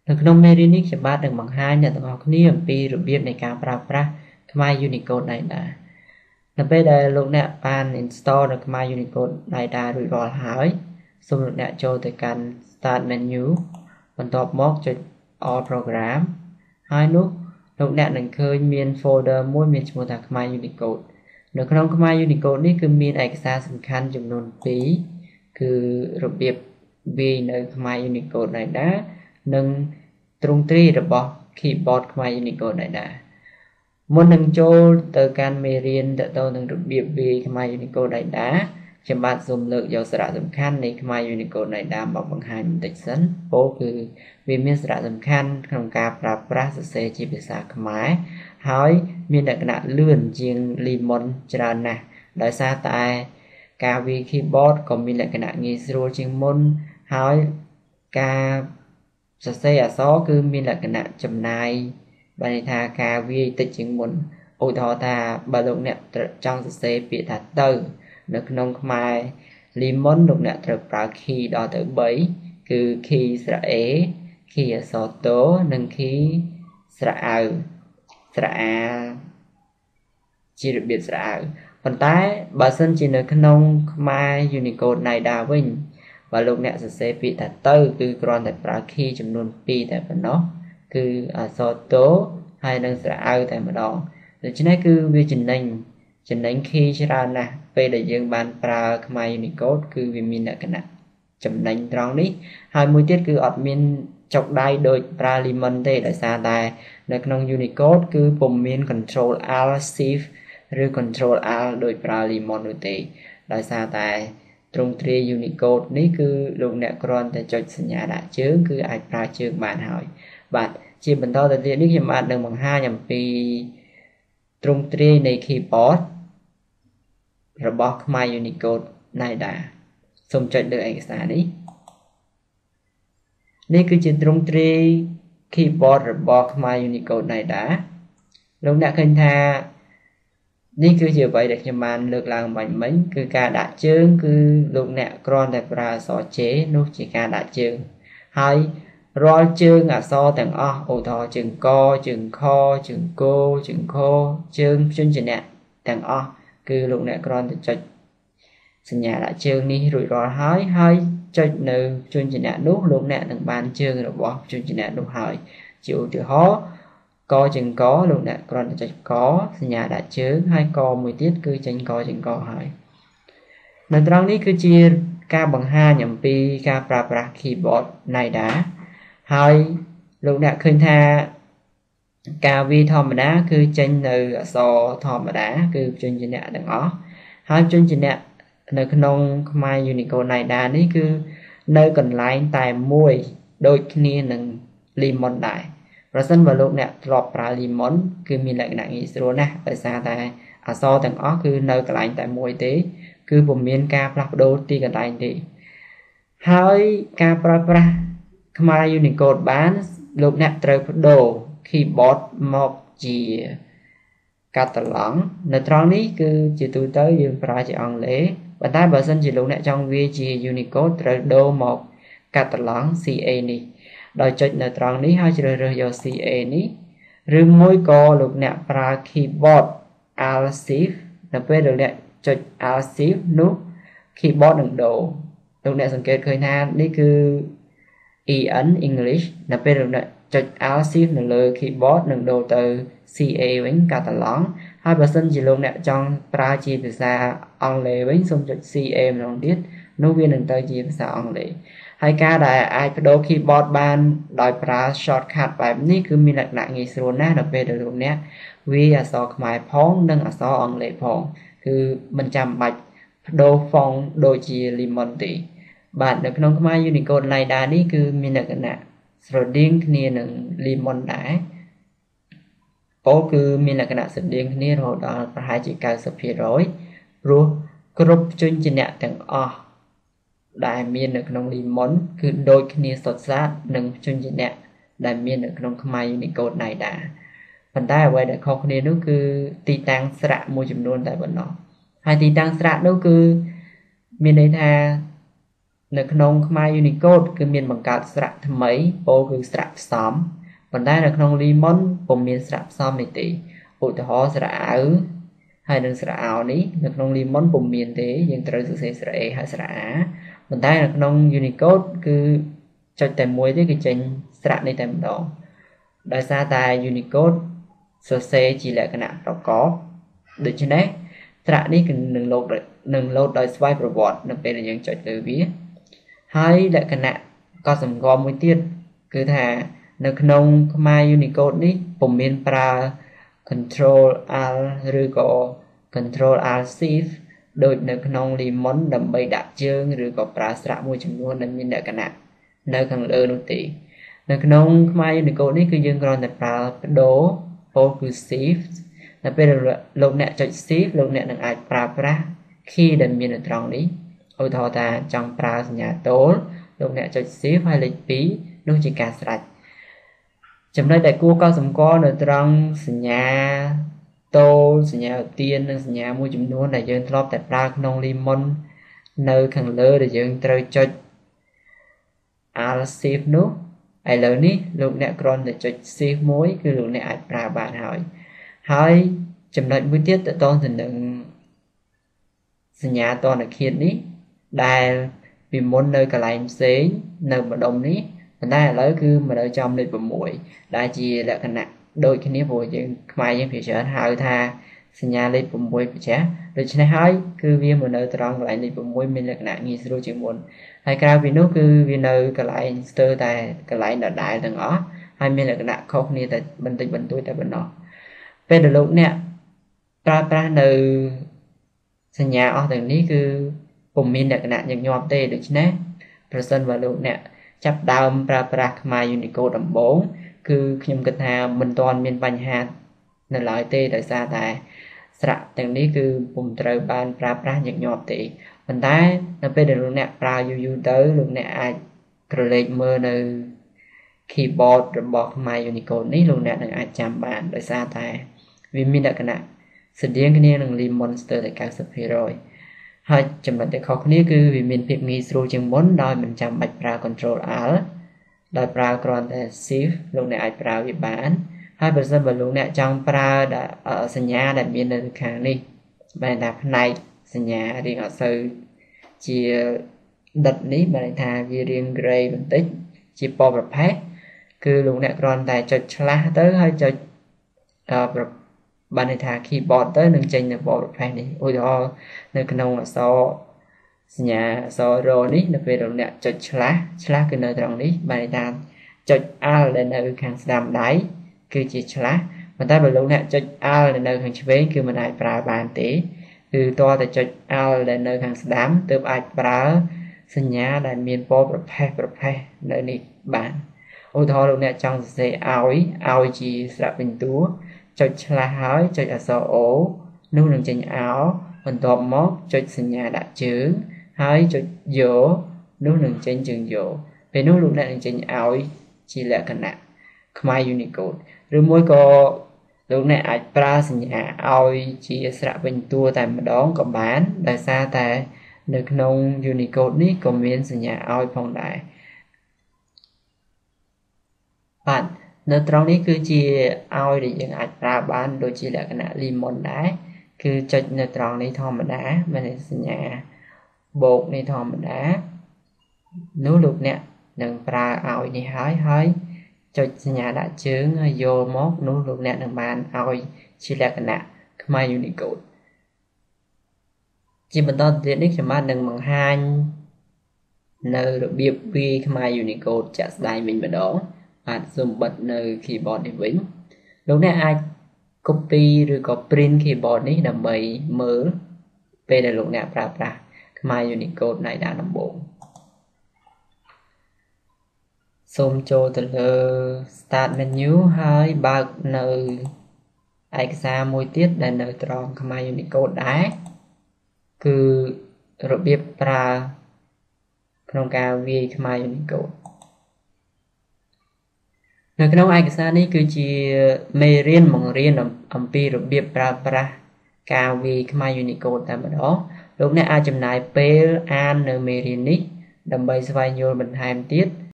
នៅក្នុងមេរៀននេះខ្ញុំបាទនឹងបង្ហាញអ្នកទាំងអស់គ្នាអំពីរបៀបនៃការប្រើប្រាស់ខ្មែរ Unicode NIDA នៅពេលដែលលោកអ្នកបាន install នៅខ្មែរ Unicode NIDA រួចរាល់ហើយសូមលោកអ្នកចូលទៅកាន់ Start menu បន្ទាប់មកចុច All Program ហើយនោះលោកអ្នកនឹងឃើញមាន folder មួយមានឈ្មោះថាខ្មែរ Unicode នៅក្នុងខ្មែរ Unicode នេះគឺមានឯកសារសំខាន់ចំនួន2គឺរបៀបវាយនៅខ្មែរ Unicode NIDA និងទ្រង់ទ្រាយរបស់ keyboard ខ្មែរ Unicode NIDA មុននឹងចូលទៅកាន់មេរៀនទាក់ទងនឹងរបៀបវាយខ្មែរ Unicode NIDA ខ្ញុំបាទសូមលើកយកសារៈសំខាន់នៃខ្មែរ Unicode NIDA មកបង្ហាញបន្តិចសិនពោលគឺវាមានសារៈសំខាន់ក្នុងការប្រើប្រាស់សរសេរជាភាសាខ្មែរហើយមានលក្ខណៈលឿនជាង Lemon ច្រើនណាស់ដោយសារតែការវាយ keyboard ក៏មានលក្ខណៈងាយស្រួលជាងមុនហើយការសរសេរអក្សរគឺមានលក្ខណៈចំណាយបានន័យថាការវាយតិចជាងមុនឧទាហរណ៍ថាបើលោកអ្នកចង់សរសេរពាក្យថាទៅនៅក្នុងខ្មែរ Lemon លោកអ្នកត្រូវប្រើ key ដល់ទៅ3គឺ key ស្រៈ A key អក្សរតូនិង key ស្រៈអៅស្រៈអាជារបៀបស្រៈអៅប៉ុន្តែបើសិនជានៅក្នុងខ្មែរ Unicode NIDA វិញបើលោកអ្នកសរសេរពាក្យថាទៅគឺគ្រាន់តែប្រើ key ចំនួន2តែប៉ុណ្ណោះគឺអក្សរតូហើយនិងស្រៈអៅតែម្ដងដូច្នេះគឺវាចំណេញ key ច្រើនណាស់ពេលដែលយើងបានប្រើខ្មែរ Unicode គឺវាមានលក្ខណៈចំណេញត្រង់នេះហើយមួយទៀតគឺអត់មានចុកដៃដូចប្រើ Lemon ទេដោយសារតែនៅក្នុង Unicode គឺពុំមាន Control Alt Shift ឬ Control Alt ដូចប្រើ Lemon នោះទេដោយសារតែទ្រង់ទ្រាយ Unicode នេះគឺលោកអ្នកគ្រាន់តែចុចសញ្ញាដាក់ជើងគឺអាចប្រើជើងបានហើយបាទជាបន្តទៅទៀតនេះខ្ញុំបាទនឹងបង្ហាញអំពីទ្រង់ទ្រាយនៃ keyboard របស់ខ្មែរ Unicode NIDA សូមចុចលើឯកសារនេះគឺជាទ្រង់ទ្រាយ keyboard របស់ខ្មែរ Unicode NIDA លោកអ្នកឃើញថានេះគឺជាអ្វីដែលខ្ញុំបានលើកឡើងមិញគឺការដាក់ជើងគឺលោកអ្នកគ្រាន់តែប្រើអក្សរ J នោះជាការដាក់ជើងហើយរាល់ជើងអក្សរទាំងអស់ឧទាហរណ៍ជើងកជើងខជើងគជើងខជើងព្យញ្ជនៈទាំងអស់គឺលោកអ្នកគ្រាន់តែចុចសញ្ញាដាក់ជើងនេះរួចរាល់ហើយចុចនៅព្យញ្ជនៈនោះលោកអ្នកនឹងបានជើងរបស់ព្យញ្ជនៈនោះហើយជាឧទាហរណ៍កជើងកលោកអ្នកគ្រាន់តែចុចកសញ្ញាដាក់ជើងហើយកមួយទៀតគឺចេញកជើងកហើយនៅត្រង់នេះគឺជាការបង្ហាញអំពីការប្រើប្រាស់ keyboard NIDA ហើយលោកអ្នកឃើញថាការវាយធម្មតាគឺចេញនៅអក្សរធម្មតាគឺព្យញ្ជនៈទាំងអស់ហើយព្យញ្ជនៈនៅក្នុងខ្មែរ Unicode NIDA នេះគឺនៅកន្លែងតែមួយដូចគ្នានឹង Lemon ដែរប្រសិនបើលោកអ្នកធ្លាប់ប្រើ Lemon គឺមានលក្ខណៈងាយស្រួលណាស់ដោយសារតែអក្សរទាំងអស់គឺនៅកន្លែងតែមួយទេគឺពុំមានការផ្លាស់ប្ដូរទីកន្លែងទេហើយការប្រើប្រាស់ខ្មែរ Unicode បានលោកអ្នកត្រូវបដូរ keyboard មកជាកាតាឡង់នៅត្រង់នេះគឺជាទូទៅយើងប្រើជាអង់គ្លេសប៉ុន្តែបើសិនជាលោកអ្នកចង់វាយជា Unicode ត្រូវដូរមកកាតាឡង់ CA នេះដោយចុចនៅត្រង់នេះហើយជ្រើសរើសយក CA នេះឬមួយក៏លោកអ្នកប្រើ keyboard Alt Shift នៅពេលលោកអ្នកចុច Alt Shift នោះ keyboard នឹងដូរលោកអ្នកសង្កេតឃើញថានេះគឺ EN English នៅពេលលោកអ្នកចុច Alt Shift នៅលើ keyboard នឹងដូរទៅ CA វិញកាតាឡង់ហើយបើសិនជាលោកអ្នកចង់ប្រើជាភាសាអង់គ្លេសវិញសូមចុច CA ម្ដងទៀតនោះវានឹងទៅជាភាសាអង់គ្លេសហើយការដែលអាចបដូរ keyboard បានដោយប្រើ shortcut បែបនេះគឺមានលក្ខណៈងាយស្រួលណាស់នៅពេលដែលលោកអ្នកវាយអក្សរខ្មែរផងនិងអក្សរអង់គ្លេសផងគឺមិនចាំបាច់បដូរ font ដូចជា Lemon ទេបាទនៅក្នុងខ្មែរ Unicode NIDA នេះគឺមានលក្ខណៈស្រដៀងគ្នានឹង Lemon ដែរពោលគឺមានលក្ខណៈស្រដៀងគ្នារហូតដល់ប្រហែលជា 90% ព្រោះគ្រប់ព្យញ្ជនៈទាំងអស់ដែលមាននៅក្នុង Lemon គឺដូចគ្នាសុទ្ធសាធនឹងព្យញ្ជនៈដែលមាននៅក្នុងខ្មែរ Unicode NIDA ប៉ុន្តែអ្វីដែលខុសគ្នានោះគឺទីតាំងស្រៈមួយចំនួនតែប៉ុណ្ណោះហើយទីតាំងស្រៈនោះគឺមានន័យថា នៅក្នុងខ្មែរ Unicode គឺមានបង្កើតស្រៈថ្មីពោលគឺស្រៈផ្សំប៉ុន្តែនៅក្នុង Lemon ពុំមានស្រៈផ្សំនេះទេឧទាហរណ៍ស្រៈអៅហើយនឹងស្រៈអោនេះនៅក្នុង Lemon ពុំមានទេយើងត្រូវសរសេរស្រៈ A ហើយស្រៈ A ប៉ុន្តែនៅក្នុង Unicode គឺចុចតែមួយទេគឺចេញស្រៈនេះតែម្ដងដោយសារតែ Unicode សរសេរជាលក្ខណៈប្រកបដូច្នេះស្រៈនេះគឺនឹងលោតដោយស្វ័យប្រវត្តិនៅពេលដែលយើងចុចលើវាហើយលក្ខណៈកត់សម្គាល់មួយទៀតគឺថានៅក្នុងខ្មែរ Unicode នេះពុំមានប្រើ Control Alt ឬក៏ Control Alt Shift ដូចនៅក្នុង Lemon ដើម្បីដាក់ជើងឬក៏ប្រើស្រៈមួយចំនួនដែលមានលក្ខណៈនៅខាងលើនោះទេនៅក្នុងខ្មែរ Unicode នេះគឺយើងគ្រាន់តែប្រើបដូរពោលគឺ Shift នៅពេលលោកអ្នកចុច Shift លោកអ្នកនឹងអាចប្រើប្រាស់ key ដែលមាននៅត្រង់នេះឧទាហរណ៍ថាចង់ប្រើសញ្ញាតូលលោកអ្នកចុច Shift ហើយលេខ2នោះជាការស្រេចចំណុចដែលគួរកត់សម្គាល់នៅត្រង់សញ្ញាតូលសញ្ញាឧទាននិងសញ្ញាមួយចំនួនដែលយើងធ្លាប់តែប្រើក្នុង Lemon នៅខាងលើដែលយើងត្រូវចុច Alt Shift នោះឥឡូវនេះលោកអ្នកគ្រាន់តែចុច Shift មួយគឺលោកអ្នកអាចប្រើបានហើយចំណុចមួយទៀតតទៅនឹងសញ្ញាតនឃាតនេះដែលពីមុននៅកន្លែងផ្សេងនៅម្ដុំនេះប៉ុន្តែឥឡូវគឺមកនៅចំលេខ6ដែលជាលក្ខណៈដូចគ្នាព្រោះយើងខ្មែរយើងភាគច្រើនហៅថាសញ្ញាលេខ6ប្រចាំដូច្នេះហើយគឺវាមកនៅត្រង់កន្លែងលេខ6មានលក្ខណៈងាយស្រួលជាងមុនហើយក្រៅពីនោះគឺវានៅកន្លែងស្ទើរតែកន្លែងដដែលទាំងអស់ហើយមានលក្ខណៈខុសគ្នាតែបន្តិចបន្តួចតែប៉ុណ្ណោះពេលដែលលោកអ្នកប្រើប្រាស់នៅសញ្ញាអស់ទាំងនេះគឺពុំមានលក្ខណៈញឹកញាប់ទេដូច្នេះប្រសិនបើលោកអ្នកចាប់ដើមប្រើប្រាស់ខ្មែរ Unicode ដំបូងគឺខ្ញុំគិតថាមិនទាន់មានបញ្ហានៅឡើយទេដោយសារតែស្រៈទាំងនេះគឺពុំត្រូវបានប្រើប្រាស់ញឹកញាប់ទេប៉ុន្តែនៅពេលដែលលោកអ្នកប្រើយូរទៅលោកអ្នកអាចក្រឡេកមើលនៅ keyboard របស់ខ្មែរ Unicode នេះលោកអ្នកនឹងអាចចាំបានដោយសារតែវាមានលក្ខណៈស្តៀងគ្នានឹង Lemon ស្ទើរតែ 90% ហើយចំណុចដែលខុសគ្នាគឺវាមានភាពងាយស្រួលជាងមុនដោយមិនចាំបាច់ប្រើ Control Alt ដោយប្រើគ្រាន់តែ Shift លោកអ្នកអាចប្រើវាបានហើយបើសិនបើលោកអ្នកចង់ប្រើសញ្ញាដែលមាននៅខាងនេះបែរថាផ្នែកសញ្ញារៀងអត់សូវជាដិតនេះបែរថាវារៀង gray បន្តិចជាពណ៌ប្រផេះគឺលោកអ្នកគ្រាន់តែចុចឆ្លាស់ទៅហើយចុចបានន័យថា keyboard ទៅនឹងចេញនៅពណ៌ប្រផេះនេះឧទាហរណ៍នៅក្នុងអក្សរសញ្ញាអក្សរ R នេះនៅពេលលោកអ្នកចុចឆ្លាស់គឺនៅត្រង់នេះបានន័យថាចុច Alt ដែលនៅខាងស្ដាំដៃគឺជាឆ្លាស់ប៉ុន្តែបើលោកអ្នកចុច Alt ដែលនៅខាងឆ្វេងគឺមិនអាចប្រើបានទេគឺតើតែចុច Alt ដែលនៅខាងស្ដាំទើបអាចប្រើសញ្ញាដែលមានពណ៌ប្រផេះនៅនេះបានឧទាហរណ៍លោកអ្នកចង់សរសេរឲ្យជាស្រៈពិន្ទុចុចឆ្លាស់ហើយចុចអក្សរ O នោះនឹងចេញអោបន្ទាប់មកចុចសញ្ញាដាក់ជើងហើយចុចយកនោះនឹងចេញជើងយកពេលនោះលោកអ្នកនឹងចេញឲ្យជាលក្ខណៈខ្មែរ Unicode ឬមួយក៏លោកអ្នកអាចប្រើសញ្ញាឲ្យជាស្រៈពិន្ទុតែម្ដងក៏បានដោយសារតែនៅក្នុង Unicode នេះក៏មានសញ្ញាឲ្យផងដែរបាទនៅត្រង់នេះគឺជាឲ្យដែលយើងអាចប្រើបានដូចជាលក្ខណៈ Lemon ដែរគឺចុចនៅត្រង់នេះធម្មតាមានសញ្ញាបូកនេះធម្មតានោះលោកអ្នកនឹងប្រើឲ្យនេះហើយចុចសញ្ញាដាក់ជើងហើយយកមកនោះលោកអ្នកនឹងបានឲ្យជាលក្ខណៈខ្មែរ Unicode ជាបន្តទៅទៀតនេះខ្ញុំបាទនឹងបង្ហាញនៅរបៀបវាយខ្មែរ Unicode ជាក់ស្ដែងវិញម្ដងបាទសូមបិទនៅ keyboard នេះវិញលោកអ្នកអាច copy ឬក៏ print keyboard នេះដើម្បីមើលពេលដែលលោកអ្នកប្រើប្រាស់ខ្មែរ Unicode នៅដើមដំបូងសូមចូលទៅលើ Start menu ហើយបើកនៅឯកសារមួយទៀតដែលនៅត្រង់ខ្មែរ Unicode ដែរគឺរបៀបប្រើក្នុងការវាយខ្មែរ Unicode នៅក្នុងឯកសារនេះគឺជាមេរៀនបង្រៀនអំពីរបៀបប្រើប្រាស់ការវាយខ្មែរ Unicode តែម្ដងលោកអ្នកអាចចំណាយពេលអាននៅមេរៀននេះ ដើម្បីស្វែងយល់បន្ថែមទៀត